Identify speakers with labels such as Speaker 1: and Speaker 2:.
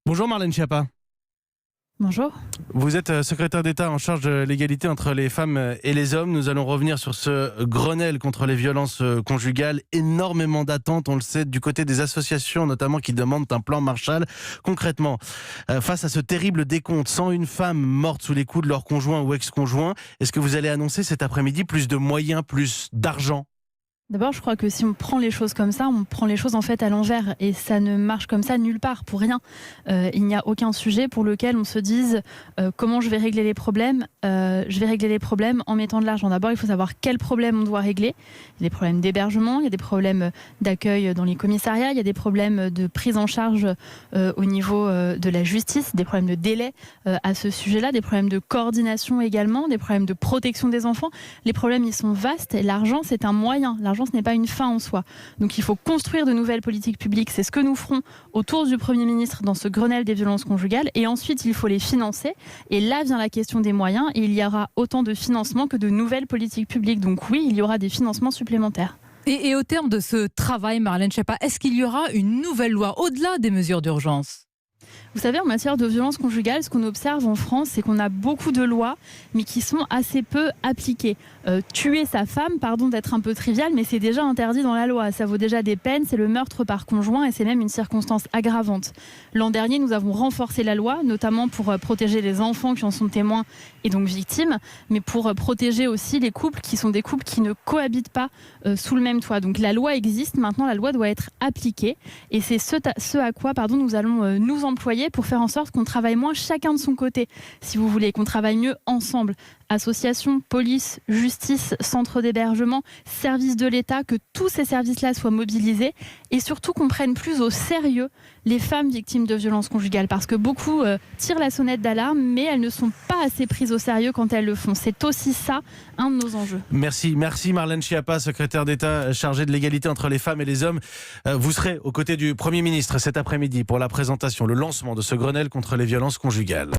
Speaker 1: Bonjour Marlène Schiappa.
Speaker 2: Bonjour.
Speaker 1: Vous êtes secrétaire d'État en charge de l'égalité entre les femmes et les hommes. Nous allons revenir sur ce Grenelle contre les violences conjugales. Énormément d'attentes, on le sait, du côté des associations notamment qui demandent un plan Marshall. Concrètement, face à ce terrible décompte, 101 femmes mortes sous les coups de leur conjoint ou ex-conjoint, est-ce que vous allez annoncer cet après-midi plus de moyens, plus d'argent ?
Speaker 2: D'abord, je crois que si on prend les choses comme ça, on prend les choses en fait à l'envers et ça ne marche comme ça nulle part, pour rien. Il n'y a aucun sujet pour lequel on se dise comment je vais régler les problèmes. Je vais régler les problèmes en mettant de l'argent. D'abord, il faut savoir quels problèmes on doit régler. Il y a des problèmes d'hébergement, il y a des problèmes d'accueil dans les commissariats, il y a des problèmes de prise en charge au niveau de la justice, des problèmes de délai à ce sujet-là, des problèmes de coordination également, des problèmes de protection des enfants. Les problèmes, ils sont vastes et l'argent, c'est un moyen. L'argent, ce n'est pas une fin en soi. Donc il faut construire de nouvelles politiques publiques. C'est ce que nous ferons autour du Premier ministre dans ce Grenelle des violences conjugales. Et ensuite, il faut les financer. Et là vient la question des moyens. Et il y aura autant de financement que de nouvelles politiques publiques. Donc oui, il y aura des financements supplémentaires.
Speaker 3: Et au terme de ce travail, Marlène Schiappa, est-ce qu'il y aura une nouvelle loi au-delà des mesures d'urgence ?
Speaker 2: Vous savez, en matière de violence conjugale, ce qu'on observe en France, c'est qu'on a beaucoup de lois, mais qui sont assez peu appliquées. Tuer sa femme, pardon d'être un peu trivial, mais c'est déjà interdit dans la loi. Ça vaut déjà des peines, c'est le meurtre par conjoint et c'est même une circonstance aggravante. L'an dernier, nous avons renforcé la loi, notamment pour protéger les enfants qui en sont témoins et donc victimes, mais pour protéger aussi les couples qui sont des couples qui ne cohabitent pas sous le même toit. Donc la loi existe, maintenant la loi doit être appliquée et c'est ce à quoi nous allons nous employer pour faire en sorte qu'on travaille moins chacun de son côté, si vous voulez, qu'on travaille mieux ensemble. Associations, police, justice, centres d'hébergement, services de l'État, que tous ces services-là soient mobilisés et surtout qu'on prenne plus au sérieux les femmes victimes de violences conjugales parce que beaucoup tirent la sonnette d'alarme mais elles ne sont pas assez prises au sérieux quand elles le font. C'est aussi ça, un de nos enjeux.
Speaker 1: Merci Marlène Schiappa, secrétaire d'État chargée de l'égalité entre les femmes et les hommes. Vous serez aux côtés du Premier ministre cet après-midi pour la présentation, le lancement de ce Grenelle contre les violences conjugales.